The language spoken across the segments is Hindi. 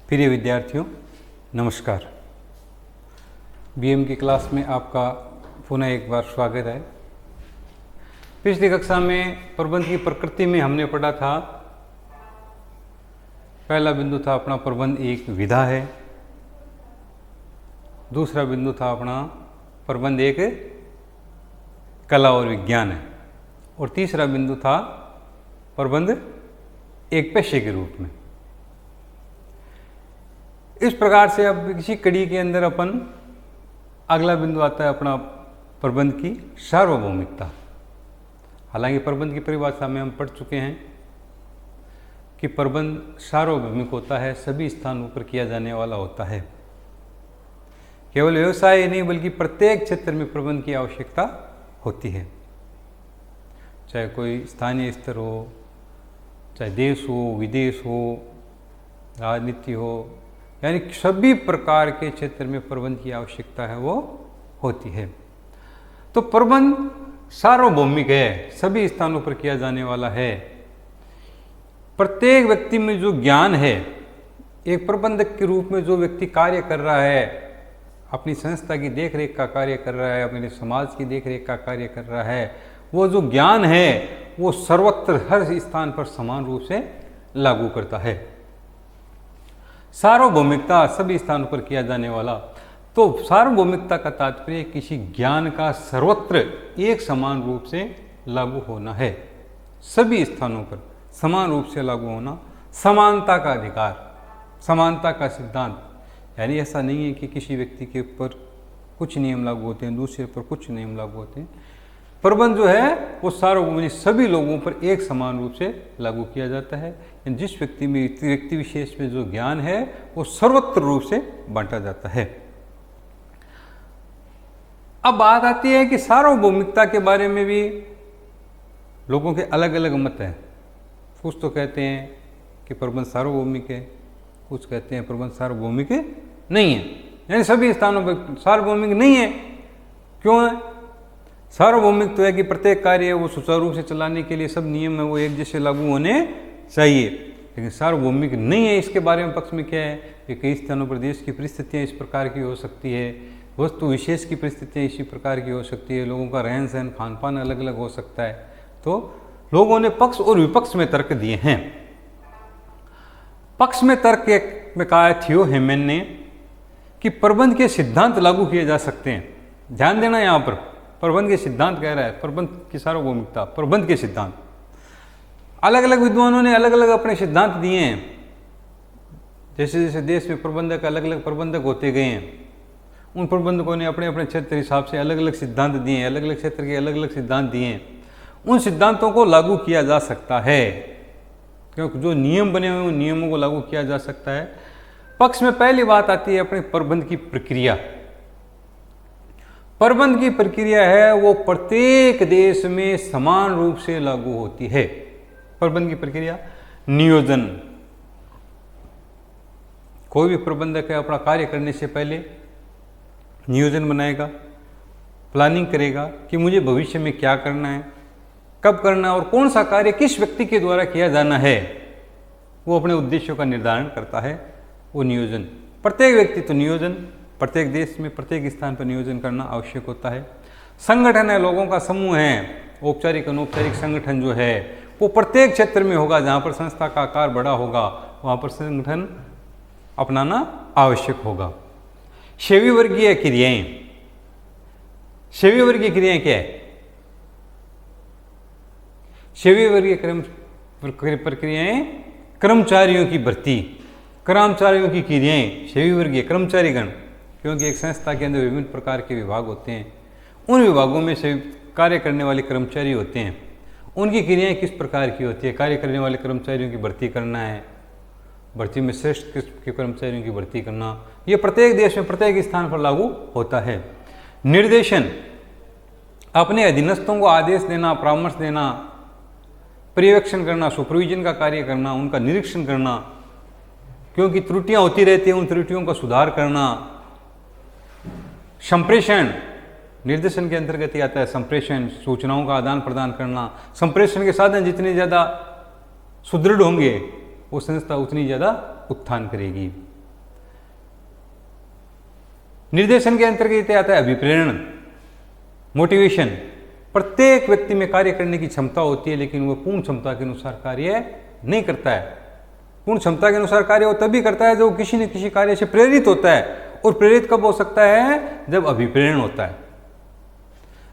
प्रिय विद्यार्थियों, नमस्कार। बीएम की क्लास में आपका पुनः एक बार स्वागत है। पिछली कक्षा में प्रबंध की प्रकृति में हमने पढ़ा था, पहला बिंदु था अपना प्रबंध एक विधा है, दूसरा बिंदु था अपना प्रबंध एक कला और विज्ञान है, और तीसरा बिंदु था प्रबंध एक पेशे के रूप में। इस प्रकार से अब किसी कड़ी के अंदर अपन अगला बिंदु आता है अपना प्रबंध की सार्वभौमिकता। हालांकि प्रबंध की परिभाषा में हम पढ़ चुके हैं कि प्रबंध सार्वभौमिक होता है, सभी स्थानों पर किया जाने वाला होता है। केवल व्यवसाय नहीं बल्कि प्रत्येक क्षेत्र में प्रबंध की आवश्यकता होती है, चाहे कोई स्थानीय स्तर हो, चाहे देश हो, विदेश हो, राजनीति हो, यानी सभी प्रकार के क्षेत्र में प्रबंध की आवश्यकता है वो होती है। तो प्रबंध सार्वभौमिक है, सभी स्थानों पर किया जाने वाला है। प्रत्येक व्यक्ति में जो ज्ञान है, एक प्रबंधक के रूप में जो व्यक्ति कार्य कर रहा है, अपनी संस्था की देखरेख का कार्य कर रहा है, अपने समाज की देखरेख का कार्य कर रहा है, वो जो ज्ञान है वो सर्वत्र हर स्थान पर समान रूप से लागू करता है। सार्वभौमिकता सभी स्थानों पर किया जाने वाला। तो सार्वभौमिकता का तात्पर्य किसी ज्ञान का सर्वत्र एक समान रूप से लागू होना है, सभी स्थानों पर समान रूप से लागू होना। समानता का अधिकार, समानता का सिद्धांत, यानी ऐसा नहीं है कि किसी व्यक्ति के ऊपर कुछ नियम लागू होते हैं, दूसरे पर कुछ नियम लागू होते हैं। प्रबंध जो है वो सार्वभौमिक, सभी लोगों पर एक समान रूप से लागू किया जाता है। जिस व्यक्ति विशेष में जो ज्ञान है वो सर्वत्र रूप से बांटा जाता है। अब बात आती है कि सार्वभौमिकता के बारे में भी लोगों के अलग अलग मत हैं। कुछ तो कहते हैं कि प्रबंध सार्वभौमिक है, कुछ कहते हैं प्रबंध सार्वभौमिक नहीं है, यानी सभी स्थानों पर सार्वभौमिक नहीं है। क्यों है? सार्वभौमिक तो है कि प्रत्येक कार्य वो सुचारू रूप से चलाने के लिए सब नियम है वो एक जैसे लागू होने चाहिए, लेकिन सार्वभौमिक नहीं है। इसके बारे में पक्ष में क्या है कि कई स्थानों पर देश की परिस्थितियाँ इस प्रकार की हो सकती है, वस्तु विशेष की परिस्थितियाँ इसी प्रकार की हो सकती है, लोगों का रहन सहन खान पान अलग अलग हो सकता है। तो लोगों ने पक्ष और विपक्ष में तर्क दिए हैं। पक्ष में तर्क में कहा है थियो हेमन ने कि प्रबंध के सिद्धांत लागू किए जा सकते हैं। ध्यान देना, यहाँ पर प्रबंध के सिद्धांत कह रहा है, प्रबंध की सार्वभौमिकता, प्रबंध के सिद्धांत। अलग अलग विद्वानों ने अलग अलग अपने सिद्धांत दिए हैं। जैसे जैसे देश में प्रबंधक अलग अलग प्रबंधक होते गए हैं, उन प्रबंधकों ने अपने अपने क्षेत्र के हिसाब से अलग अलग सिद्धांत दिए हैं, अलग अलग क्षेत्र के अलग अलग सिद्धांत दिए हैं। उन सिद्धांतों को लागू किया जा सकता है, क्योंकि जो नियम बने हुए उन नियमों को लागू किया जा सकता है। पक्ष में पहली बात आती है अपने प्रबंध की प्रक्रिया। प्रबंध की प्रक्रिया है वो प्रत्येक देश में समान रूप से लागू होती है। प्रबंध की प्रक्रिया, नियोजन। कोई भी प्रबंधक है अपना कार्य करने से पहले नियोजन बनाएगा, प्लानिंग करेगा कि मुझे भविष्य में क्या करना है, कब करना है और कौन सा कार्य किस व्यक्ति के द्वारा किया जाना है। वो अपने उद्देश्यों का निर्धारण करता है, वो नियोजन। प्रत्येक व्यक्ति तो नियोजन, प्रत्येक देश में प्रत्येक स्थान पर नियोजन करना आवश्यक होता है। संगठन है, लोगों का समूह है, औपचारिक अनौपचारिक संगठन जो है वो प्रत्येक क्षेत्र में होगा। जहाँ पर संस्था का आकार बड़ा होगा वहाँ पर संगठन अपनाना आवश्यक होगा। श्रेणीवर्गीय क्रियाएं, श्रेणीवर्गीय क्रियाएं क्या है? श्रेणीवर्गीय प्रक्रियाएं, कर्मचारियों की भर्ती, कर्मचारियों की क्रियाएं, श्रेणीवर्गीय कर्मचारीगण, क्योंकि एक संस्था के अंदर विभिन्न प्रकार के विभाग होते हैं। उन विभागों में से कार्य करने वाले कर्मचारी होते हैं, उनकी क्रियाएं किस प्रकार की होती है। कार्य करने वाले कर्मचारियों की भर्ती करना है, भर्ती में श्रेष्ठ किस्म के कर्मचारियों की भर्ती करना, ये प्रत्येक देश में प्रत्येक स्थान पर लागू होता है। निर्देशन, अपने अधीनस्थों को आदेश देना, परामर्श देना, पर्यवेक्षण करना, सुपरविजन का कार्य करना, उनका निरीक्षण करना, क्योंकि त्रुटियां होती रहती हैं उन त्रुटियों का सुधार करना। संप्रेषण, निर्देशन के अंतर्गत ही आता है संप्रेषण, सूचनाओं का आदान प्रदान करना। संप्रेषण के साधन जितने ज़्यादा सुदृढ़ होंगे वो संस्था उतनी ज़्यादा उत्थान करेगी। निर्देशन के अंतर्गत आता है अभिप्रेरण, मोटिवेशन। प्रत्येक व्यक्ति में कार्य करने की क्षमता होती है, लेकिन वह पूर्ण क्षमता के अनुसार कार्य नहीं करता है। पूर्ण क्षमता के अनुसार कार्य वो तभी करता है जब किसी न किसी कार्य से प्रेरित होता है। और प्रेरित कब हो सकता है? जब अभिप्रेरण होता है।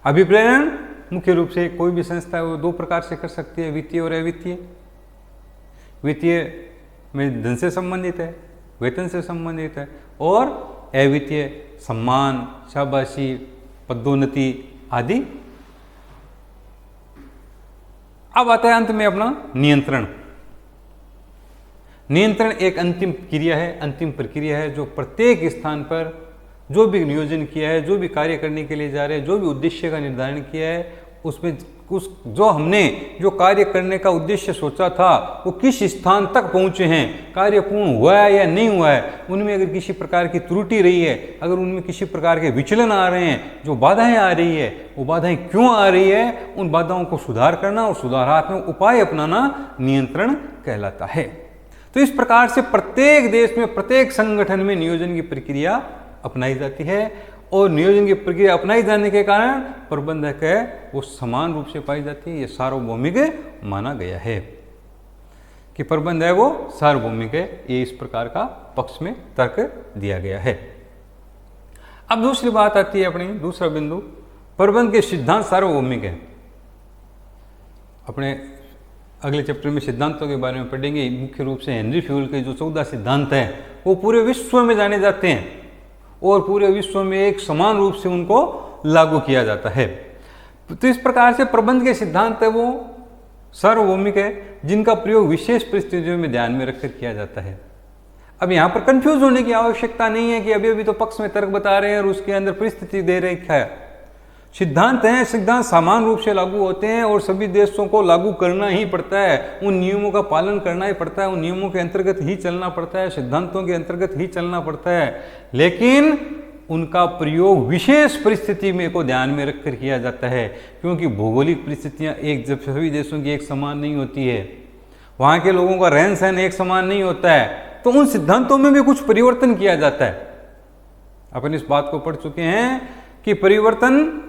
अभिप्रेरण मुख्य रूप से कोई भी संस्था है वो दो प्रकार से कर सकती है, वित्तीय और अवित्तीय। वित्तीय में धन से संबंधित है, वेतन से संबंधित है, और अवित्तीय सम्मान, शाबाशी, पदोन्नति आदि। अब आता है अंत में अपना नियंत्रण। नियंत्रण एक अंतिम क्रिया है, अंतिम प्रक्रिया है, जो प्रत्येक स्थान पर जो भी नियोजन किया है, जो भी कार्य करने के लिए जा रहे हैं, जो भी उद्देश्य का निर्धारण किया है, उसमें जो हमने जो कार्य करने का उद्देश्य सोचा था वो किस स्थान तक पहुंचे हैं, कार्य पूर्ण हुआ है या नहीं हुआ है, उनमें अगर किसी प्रकार की त्रुटि रही है, अगर उनमें किसी प्रकार के विचलन आ रहे हैं, जो बाधाएं आ रही है, वो बाधाएं क्यों आ रही है, उन बाधाओं को सुधार करना और सुधारात्मक उपाय अपनाना नियंत्रण कहलाता है। तो इस प्रकार से प्रत्येक देश में, प्रत्येक संगठन में नियोजन की प्रक्रिया अपनाई जाती है, और नियोजन की प्रक्रिया अपनाई जाने के कारण प्रबंधक है वो समान रूप से पाई जाती है। ये सार्वभौमिक माना गया है कि प्रबंध है वो सार्वभौमिक है। ये इस प्रकार का पक्ष में तर्क दिया गया है। अब दूसरी बात आती है अपनी, दूसरा बिंदु, प्रबंध के सिद्धांत सार्वभौमिक है। अपने अगले चैप्टर में सिद्धांतों के बारे में पढ़ेंगे। मुख्य रूप से हेनरी फ्यूल के जो 14 सिद्धांत हैं वो पूरे विश्व में जाने जाते हैं और पूरे विश्व में एक समान रूप से उनको लागू किया जाता है। तो इस प्रकार से प्रबंध के सिद्धांत है वो सार्वभौमिक है, जिनका प्रयोग विशेष परिस्थितियों में ध्यान में रखकर किया जाता है। अब यहाँ पर कंफ्यूज होने की आवश्यकता नहीं है कि अभी अभी तो पक्ष में तर्क बता रहे हैं और उसके अंदर परिस्थिति दे रखा है। सिद्धांत हैं, सिद्धांत समान रूप से लागू होते हैं और सभी देशों को लागू करना ही पड़ता है, उन नियमों का पालन करना ही पड़ता है, उन नियमों के अंतर्गत ही चलना पड़ता है, सिद्धांतों के अंतर्गत ही चलना पड़ता है। लेकिन उनका प्रयोग विशेष परिस्थिति में को ध्यान में रखकर किया जाता है, क्योंकि भौगोलिक परिस्थितियां एक जब सभी देशों की एक समान नहीं होती है, वहाँ के लोगों का रहन सहन एक समान नहीं होता है, तो उन सिद्धांतों में भी कुछ परिवर्तन किया जाता है। अपन इस बात को पढ़ चुके हैं कि परिवर्तन,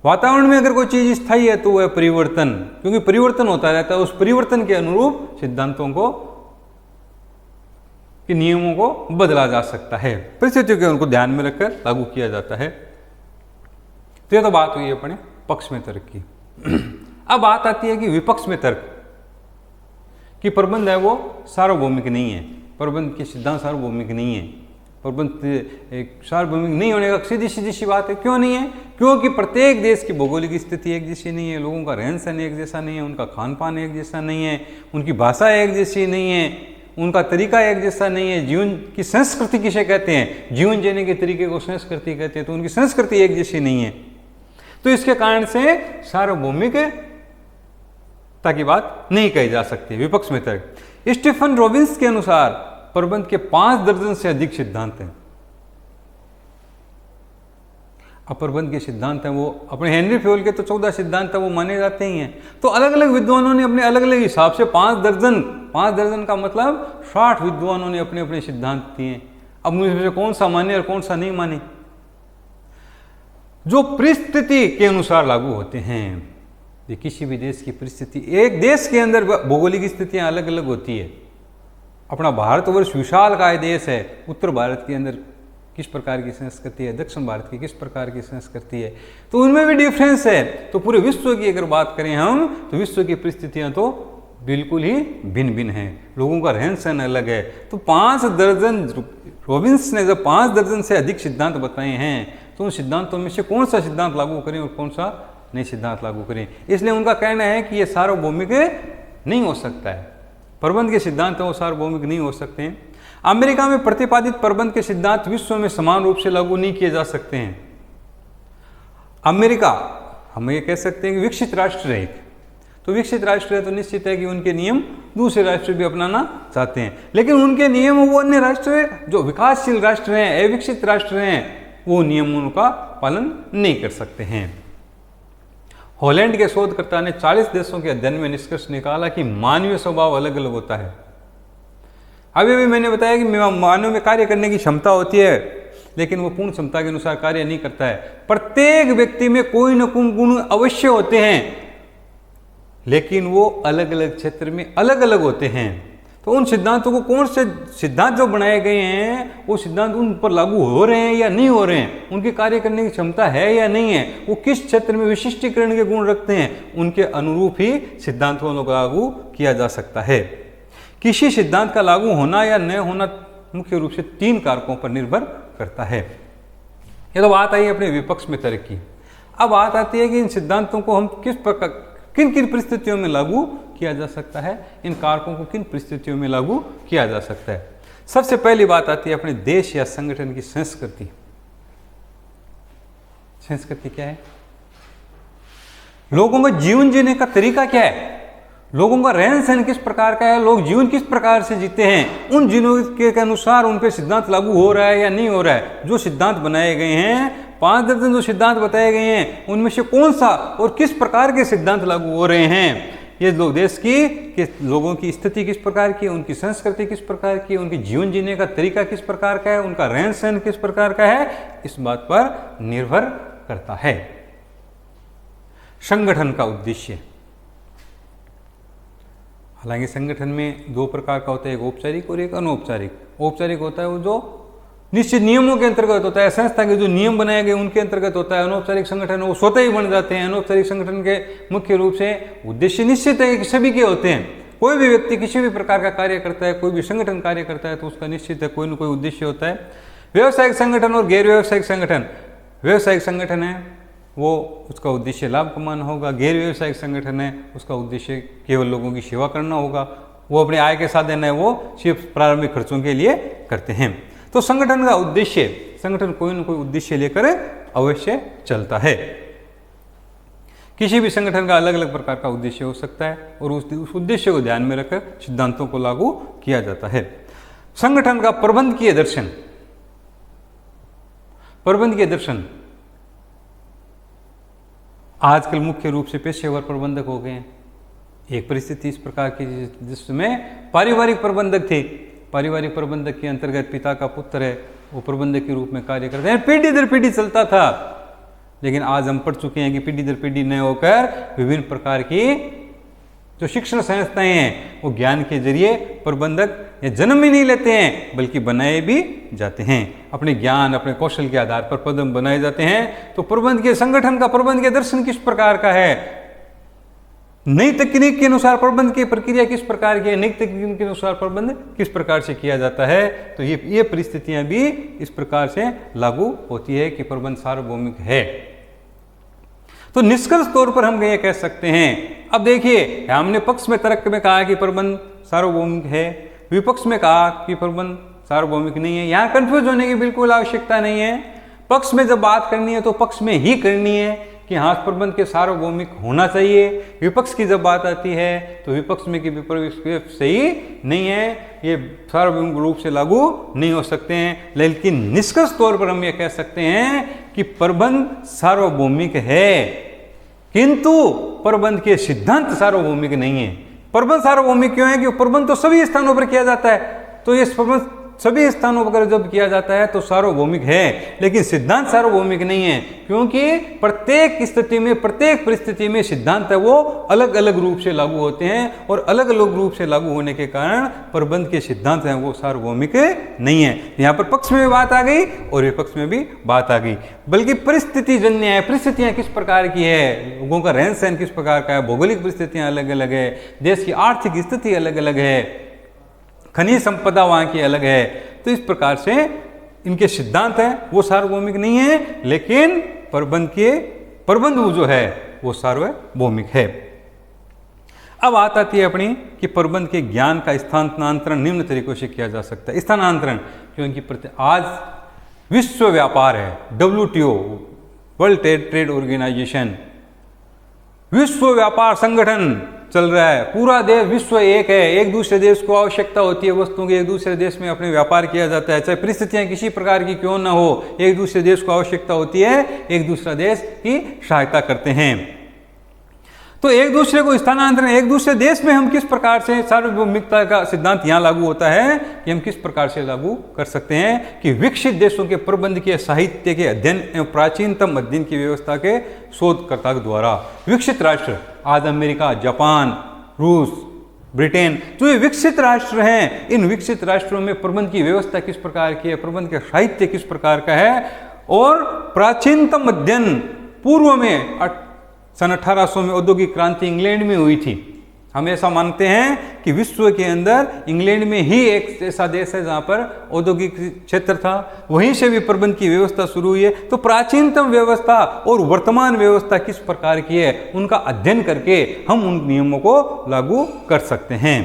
वातावरण में अगर कोई चीज स्थायी है तो वह परिवर्तन, क्योंकि परिवर्तन होता रहता है, उस परिवर्तन के अनुरूप सिद्धांतों को कि नियमों को बदला जा सकता है, परिस्थितियों के उनको ध्यान में रखकर लागू किया जाता है। तो यह तो बात हुई अपने पक्ष में तर्क की। अब बात आती है कि विपक्ष में तर्क कि प्रबंध है वो सार्वभौमिक नहीं है, प्रबंध के सिद्धांत सार्वभौमिक नहीं है। प्रबंध एक सार्वभौमिक नहीं होने का सीधी सी बात है। क्यों नहीं है? क्योंकि प्रत्येक देश की भौगोलिक स्थिति एक जैसी नहीं है, लोगों का रहन सहन एक जैसा नहीं है, उनका खान पान एक जैसा नहीं है, उनकी भाषा एक जैसी नहीं है, उनका तरीका एक जैसा नहीं है, जीवन की संस्कृति किसे कहते हैं, जीवन जीने के तरीके को संस्कृति कहते हैं, तो उनकी संस्कृति एक जैसी नहीं है। तो इसके कारण से सार्वभौमिक ताकि बात नहीं कही जा सकती। विपक्ष में तर्क, स्टीफन रॉबिन्स के अनुसार प्रबंध के 5 दर्जन से अधिक सिद्धांत हैं। अब प्रबंध के सिद्धांत हैं वो अपने हेनरी फ्यूल के तो 14 सिद्धांत है वो माने जाते ही हैं। तो अलग अलग विद्वानों ने अपने अलग अलग हिसाब से 5 दर्जन का मतलब 60 विद्वानों ने अपने अपने सिद्धांत दिए। अब मुझे कौन सा माने और कौन सा नहीं माने, जो परिस्थिति के अनुसार लागू होते हैं। ये किसी भी देश की परिस्थिति, एक देश के अंदर भौगोलिक स्थितियां अलग अलग होती है। अपना भारतवर्ष विशालकाय देश है, उत्तर भारत के अंदर किस प्रकार की संस्कृति है, दक्षिण भारत की किस प्रकार की संस्कृति है, तो उनमें भी डिफरेंस है। तो पूरे विश्व की अगर बात करें हम, तो विश्व की परिस्थितियां तो बिल्कुल ही भिन्न भिन्न हैं, लोगों का रहन सहन अलग है। तो 5 दर्जन, रॉबिन्स ने जब 5 दर्जन से अधिक सिद्धांत बताए हैं, तो उन सिद्धांतों में से कौन सा सिद्धांत लागू करें और कौन सा नहीं सिद्धांत लागू करें। इसलिए उनका कहना है कि ये सार्वभौमिक नहीं हो सकता है, प्रबंध के सिद्धांत वो सार्वभौमिक नहीं हो सकते हैं। अमेरिका में प्रतिपादित प्रबंध के सिद्धांत विश्व में समान रूप से लागू नहीं किए जा सकते हैं। अमेरिका, हम ये कह सकते हैं कि विकसित राष्ट्र है, तो विकसित राष्ट्र है तो निश्चित है कि उनके नियम दूसरे राष्ट्र भी अपनाना चाहते हैं, लेकिन उनके नियम वो अन्य राष्ट्र जो विकासशील राष्ट्र हैं, अविकसित राष्ट्र हैं, वो नियमों का पालन नहीं कर सकते हैं। हॉलैंड के शोधकर्ता ने 40 देशों के अध्ययन में निष्कर्ष निकाला कि मानवीय स्वभाव अलग अलग होता है। अभी भी मैंने बताया कि मानव में कार्य करने की क्षमता होती है, लेकिन वो पूर्ण क्षमता के अनुसार कार्य नहीं करता है। प्रत्येक व्यक्ति में कोई न कोई गुण अवश्य होते हैं, लेकिन वो अलग अलग क्षेत्र में अलग अलग होते हैं। तो उन सिद्धांतों को, कौन से सिद्धांत जो बनाए गए हैं वो सिद्धांत उन पर लागू हो रहे हैं या नहीं हो रहे हैं, उनके कार्य करने की क्षमता है या नहीं है, वो किस क्षेत्र में विशिष्टीकरण के गुण रखते हैं, उनके अनुरूप ही सिद्धांतों को लागू किया जा सकता है। किसी सिद्धांत का लागू होना या न होना मुख्य रूप से 3 कारकों पर निर्भर करता है। ये तो बात आई अपने विपक्ष में तर्क की। अब बात आती है कि इन सिद्धांतों को हम किस प्रकार, किन किन परिस्थितियों में लागू किया जा सकता है, इन कारकों को किन परिस्थितियों में लागू किया जा सकता है। सबसे पहली बात आती है अपने देश या संगठन की संस्कृति। संस्कृति क्या है? लोगों का जीवन जीने का तरीका क्या है, लोगों का रहन सहन किस प्रकार का है, लोग जीवन किस प्रकार से जीते हैं, उन जीवनों के अनुसार उन पर सिद्धांत लागू हो रहा है या नहीं हो रहा है। जो सिद्धांत बनाए गए हैं, 5 दर्जन जो सिद्धांत बताए गए हैं, उनमें से कौन सा और किस प्रकार के सिद्धांत लागू हो रहे हैं, ये लोग देश की लोगों की स्थिति किस प्रकार की है, उनकी संस्कृति किस प्रकार की है, उनकी जीवन जीने का तरीका किस प्रकार का है, उनका रहन सहन किस प्रकार का है, इस बात पर निर्भर करता है। संगठन का उद्देश्य, हालांकि संगठन में 2 प्रकार का होता है, एक औपचारिक और एक अनौपचारिक। औपचारिक होता है वो जो निश्चित नियमों के अंतर्गत होता है, संस्था के जो नियम बनाए गए उनके अंतर्गत होता है। अनौपचारिक संगठन वो स्वतः ही बन जाते हैं। अनौपचारिक संगठन के मुख्य रूप से उद्देश्य निश्चित है कि सभी के होते हैं। कोई भी व्यक्ति किसी भी प्रकार का कार्य करता है, कोई भी संगठन कार्य करता है, तो उसका निश्चित है कोई न कोई उद्देश्य होता है। व्यावसायिक संगठन और गैर व्यावसायिक संगठन, व्यावसायिक संगठन है वो उसका उद्देश्य लाभ कमाना होगा, गैर व्यावसायिक संगठन है उसका उद्देश्य केवल लोगों की सेवा करना होगा, वो अपने आय के साधन है वो सिर्फ प्रारंभिक खर्चों के लिए करते हैं। तो संगठन का उद्देश्य, संगठन कोई न कोई उद्देश्य लेकर अवश्य चलता है। किसी भी संगठन का अलग अलग प्रकार का उद्देश्य हो सकता है और उस उद्देश्य को ध्यान में रखकर सिद्धांतों को लागू किया जाता है। संगठन का प्रबंधकीय दर्शन, प्रबंधकीय दर्शन आजकल मुख्य रूप से पेशेवर प्रबंधक हो गए हैं। एक परिस्थिति इस प्रकार की जिसमें पारिवारिक प्रबंधक थे, पारिवारिक प्रबंधक के अंतर्गत पिता का पुत्र है वो प्रबंधक के रूप में कार्य करते हैं, पीढ़ी दर पीढ़ी चलता था। लेकिन आज हम पढ़ चुके हैं कि पीढ़ी दर पीढ़ी न होकर विभिन्न प्रकार की जो शिक्षण संस्थाएं हैं वो ज्ञान के जरिए प्रबंधक या जन्म ही नहीं लेते हैं बल्कि बनाए भी जाते हैं। अपने ज्ञान, अपने कौशल के आधार पर पद बनाए जाते हैं। तो प्रबंध के संगठन का प्रबंध के दर्शन किस प्रकार का है, नई तकनीक के अनुसार प्रबंध की प्रक्रिया किस प्रकार की है, नई तकनीक के अनुसार प्रबंध किस प्रकार से किया जाता है। तो ये परिस्थितियां भी इस प्रकार से लागू होती है कि प्रबंध सार्वभौमिक है। तो निष्कर्ष तौर पर हम ये कह सकते हैं, अब देखिए हमने पक्ष में तर्क में कहा कि प्रबंध सार्वभौमिक है, विपक्ष में कहा कि प्रबंध सार्वभौमिक नहीं है। यहाँ कंफ्यूज होने की बिल्कुल आवश्यकता नहीं है। पक्ष में जब बात करनी है तो पक्ष में ही करनी है कि हाँ प्रबंध के सार्वभौमिक होना चाहिए। विपक्ष की जब बात आती है तो विपक्ष में कि विपक्ष सही नहीं है, ये सार्वभौमिक रूप से लागू नहीं हो सकते हैं। लेकिन निष्कर्ष तौर पर हम ये कह सकते हैं कि प्रबंध सार्वभौमिक है, किंतु प्रबंध के सिद्धांत सार्वभौमिक नहीं है। प्रबंध सार्वभौमिक क्यों है? कि प्रबंध तो सभी स्थानों पर किया जाता है, तो ये प्रबंध सभी स्थानों पर जब किया जाता है तो सार्वभौमिक है, लेकिन सिद्धांत सार्वभौमिक नहीं है, क्योंकि प्रत्येक स्थिति में, प्रत्येक परिस्थिति में सिद्धांत है वो अलग अलग रूप से लागू होते हैं और अलग अलग रूप से लागू होने के कारण प्रबंध के सिद्धांत हैं वो सार्वभौमिक नहीं है। यहाँ पर पक्ष में भी बात आ गई और विपक्ष में भी बात आ गई, बल्कि परिस्थिति जन्य है। परिस्थितियां किस प्रकार की है, लोगों का रहन सहन किस प्रकार का है, भौगोलिक परिस्थितियां अलग अलग है, देश की आर्थिक स्थिति अलग अलग है, खनिज संपदा वहाँ की अलग है। तो इस प्रकार से इनके सिद्धांत हैं वो सार्वभौमिक नहीं है, लेकिन प्रबंध जो है वो सार्वभौमिक है। अब बात आती है अपनी कि प्रबंध के ज्ञान का स्थानांतरण निम्न तरीकों से किया जा सकता है। स्थानांतरण क्योंकि आज विश्व व्यापार है, WTO वर्ल्ड ट्रेड ऑर्गेनाइजेशन, विश्व व्यापार संगठन चल रहा है। पूरा देश, विश्व एक है, एक दूसरे देश को आवश्यकता होती है वस्तुओं की, एक दूसरे देश में अपने व्यापार किया जाता है, चाहे परिस्थितियां किसी प्रकार की क्यों ना हो, एक दूसरे देश को आवश्यकता होती है, एक दूसरा देश की सहायता करते हैं। तो एक दूसरे को स्थानांतरण, एक दूसरे देश में हम किस प्रकार से सार्वभौमिकता का सिद्धांत यहाँ लागू होता है कि हम किस प्रकार से लागू कर सकते हैं कि विकसित देशों के प्रबंधकीय साहित्य के अध्ययन एवं प्राचीनतम अध्ययन की व्यवस्था के शोधकर्ता के द्वारा। विकसित राष्ट्र, आज अमेरिका, जापान, रूस, ब्रिटेन, जो ये विकसित राष्ट्र हैं, इन विकसित राष्ट्रों में प्रबंध की व्यवस्था किस प्रकार की है, प्रबंध का साहित्य किस प्रकार का है, और प्राचीनतम अध्ययन पूर्व में सन 1800 में औद्योगिक क्रांति इंग्लैंड में हुई थी। हम ऐसा मानते हैं कि विश्व के अंदर इंग्लैंड में ही एक ऐसा देश है जहाँ पर औद्योगिक क्षेत्र था, वहीं से भी प्रबंध की व्यवस्था शुरू हुई है। तो प्राचीनतम व्यवस्था और वर्तमान व्यवस्था किस प्रकार की है, उनका अध्ययन करके हम उन नियमों को लागू कर सकते हैं।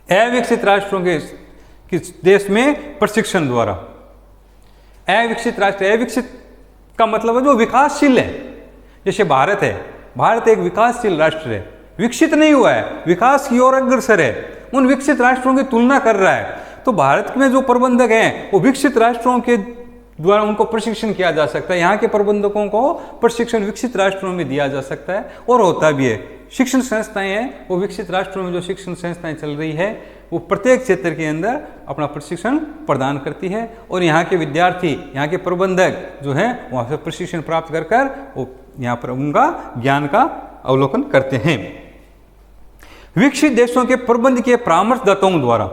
अविकसित राष्ट्रों के देश में प्रशिक्षण द्वारा। अविकसित राष्ट्र, अविकसित का मतलब है जो विकासशील है, जैसे भारत है, भारत एक विकासशील राष्ट्र है, विकसित नहीं हुआ है, विकास की ओर अग्रसर है, उन विकसित राष्ट्रों की तुलना कर रहा है। तो भारत में जो प्रबंधक हैं वो विकसित राष्ट्रों के द्वारा उनको प्रशिक्षण किया जा सकता है, यहाँ के प्रबंधकों को प्रशिक्षण विकसित राष्ट्रों में दिया जा सकता है और होता भी है। शिक्षण संस्थाएं हैं, वो विकसित राष्ट्रों में जो शिक्षण संस्थाएं चल रही है वो प्रत्येक क्षेत्र के अंदर अपना प्रशिक्षण प्रदान करती है, और यहाँ के विद्यार्थी, यहाँ के प्रबंधक जो हैं वहाँ से प्रशिक्षण प्राप्त कर कर वो यहाँ पर उनका ज्ञान का अवलोकन करते हैं। विकसित देशों के प्रबंध के परामर्शदाताओं द्वारा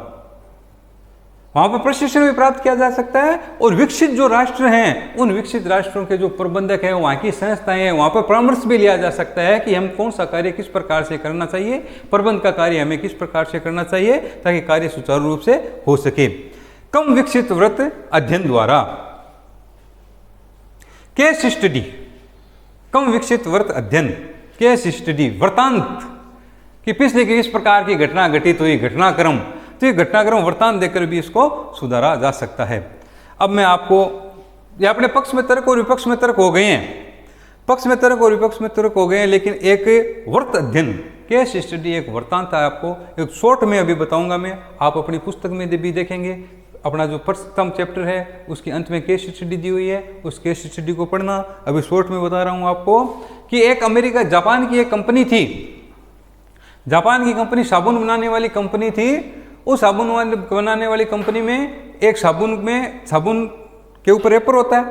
वहां पर प्रशिक्षण भी प्राप्त किया जा सकता है, और विकसित जो राष्ट्र हैं उन विकसित राष्ट्रों के जो प्रबंधक हैं, वहाँ की संस्थाएं हैं, वहाँ पर परामर्श भी लिया जा सकता है कि हम कौन सा कार्य किस प्रकार से करना चाहिए, प्रबंध का कार्य हमें किस प्रकार से करना चाहिए ताकि कार्य सुचारू रूप से हो सके। कम विकसित व्रत अध्ययन द्वारा। केस स्टडी, कम विकसित व्रत अध्ययन, केस स्टडी, वृत्तांत कि पिछले किस प्रकार की घटना घटित हुई, घटनाक्रम, तो ये घटनाक्रम वृत्तांत देकर भी इसको सुधारा जा सकता है। अब मैं आपको, ये अपने पक्ष में तर्क और विपक्ष में तर्क हो गए हैं, पक्ष में तर्क और विपक्ष में तर्क हो गए हैं, लेकिन एक व्रत अध्ययन, केस स्टडी एक वृत्तांत है, आपको एक शॉर्ट में अभी बताऊंगा मैं, आप अपनी पुस्तक में भी देखेंगे। अपना जो प्रथम चैप्टर है उसके अंत में केस स्टडी दी हुई है, उस केस स्टडी को पढ़ना। अभी शॉर्ट में बता रहा हूँ आपको कि एक अमेरिका, जापान की एक कंपनी थी, जापान की कंपनी साबुन बनाने वाली कंपनी थी। उस साबुन बनाने वाली कंपनी में एक साबुन के ऊपर रेपर होता है,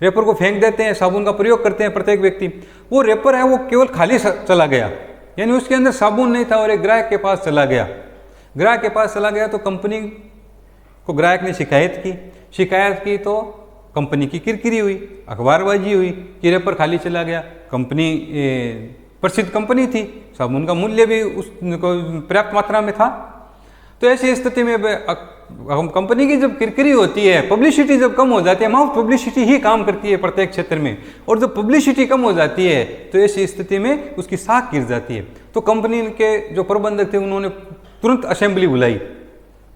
रेपर को फेंक देते हैं, साबुन का प्रयोग करते हैं प्रत्येक व्यक्ति। वो रेपर है वो केवल खाली चला गया, यानी उसके अंदर साबुन नहीं था, और एक ग्राहक के पास चला गया। ग्राहक के पास चला गया तो कंपनी को ग्राहक ने शिकायत की तो कंपनी की किरकिरी हुई, अखबारबाजी हुई कि रेपर खाली चला गया। कंपनी प्रसिद्ध कंपनी थी, साबुन का मूल्य भी उस पर्याप्त मात्रा में था। तो ऐसी स्थिति में कंपनी की जब किरकिरी होती है, पब्लिसिटी जब कम हो जाती है, माउथ पब्लिसिटी ही काम करती है प्रत्येक क्षेत्र में, और जब पब्लिसिटी कम हो जाती है तो ऐसी स्थिति में उसकी साख गिर जाती है। तो कंपनी के जो प्रबंधक थे उन्होंने तुरंत असेंबली बुलाई,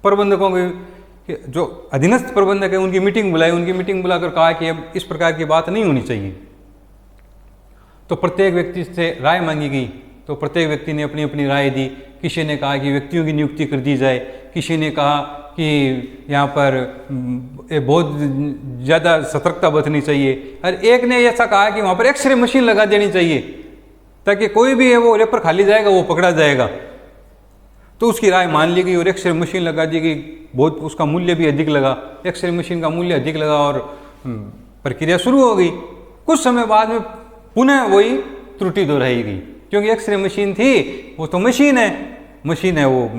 प्रबंधकों की जो अधीनस्थ प्रबंधक है उनकी मीटिंग बुलाई, उनकी मीटिंग बुलाकर कहा कि अब इस प्रकार की बात नहीं होनी चाहिए। तो प्रत्येक व्यक्ति से राय मांगी गई, तो प्रत्येक व्यक्ति ने अपनी अपनी राय दी। किसी ने कहा कि व्यक्तियों की नियुक्ति कर दी जाए, किसी ने कहा कि यहाँ पर बहुत ज़्यादा सतर्कता बरतनी चाहिए, और एक ने ऐसा कहा कि वहाँ पर एक्सरे मशीन लगा देनी चाहिए ताकि कोई भी है वो रेपर खाली जाएगा वो पकड़ा जाएगा। तो उसकी राय मान ली गई और एक्सरे मशीन लगा दी गई। बहुत उसका मूल्य भी अधिक लगा, एक्सरे मशीन का मूल्य अधिक लगा और प्रक्रिया शुरू हो गई। कुछ समय बाद में पुनः वही त्रुटि दोहराई गई, क्योंकि एक्सरे मशीन थी, वो तो मशीन है वो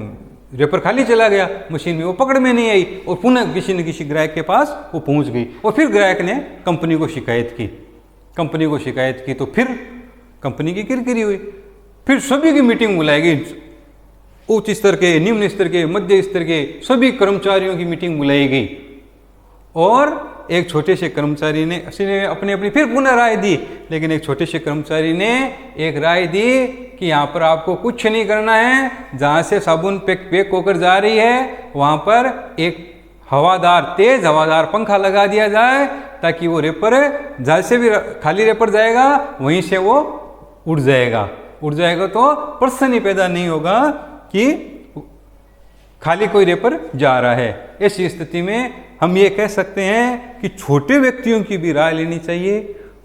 रेपर खाली चला गया, मशीन में वो पकड़ में नहीं आई, और पुनः किसी न किसी ग्राहक के पास वो पहुंच गई, और फिर ग्राहक ने कंपनी को शिकायत की, तो फिर कंपनी की किरकिरी हुई। फिर सभी की मीटिंग बुलाई गई, उच्च स्तर के, निम्न स्तर के, मध्य स्तर के सभी कर्मचारियों की मीटिंग बुलाई गई, और एक छोटे से कर्मचारी ने अपनी फिर पुनः राय दी। लेकिन एक छोटे से कर्मचारी ने एक राय दी कि यहाँ पर आपको कुछ नहीं करना है, जहाँ से साबुन पैक होकर जा रही है वहाँ पर एक तेज हवादार पंखा लगा दिया जाए, ताकि वो रेपर जहाँ से भी खाली रेपर जाएगा वहीं से वो उड़ जाएगा तो प्रश्न ही पैदा नहीं होगा कि खाली कोई रेपर जा रहा है। ऐसी स्थिति में हम ये कह सकते हैं कि छोटे व्यक्तियों की भी राय लेनी चाहिए।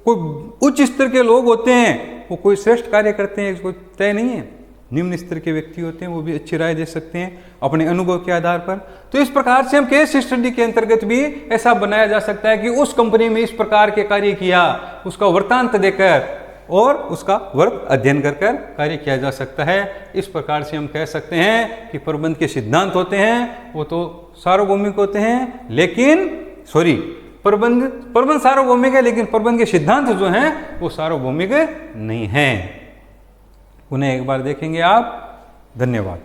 कोई उच्च स्तर के लोग होते हैं वो कोई श्रेष्ठ कार्य करते हैं, कोई तय नहीं है। निम्न स्तर के व्यक्ति होते हैं, वो भी अच्छी राय दे सकते हैं अपने अनुभव के आधार पर। तो इस प्रकार से हम केस स्टडी के अंतर्गत भी ऐसा बनाया जा सकता है कि उस कंपनी में इस प्रकार के कार्य किया, उसका वृत्तांत देकर और उसका वर्क अध्ययन कर कर कार्य किया जा सकता है। इस प्रकार से हम कह सकते हैं कि प्रबंध के सिद्धांत होते हैं वो तो सार्वभौमिक होते हैं, लेकिन प्रबंध सार्वभौमिक है, लेकिन प्रबंध के सिद्धांत जो हैं वो सार्वभौमिक नहीं हैं। उन्हें एक बार देखेंगे आप। धन्यवाद।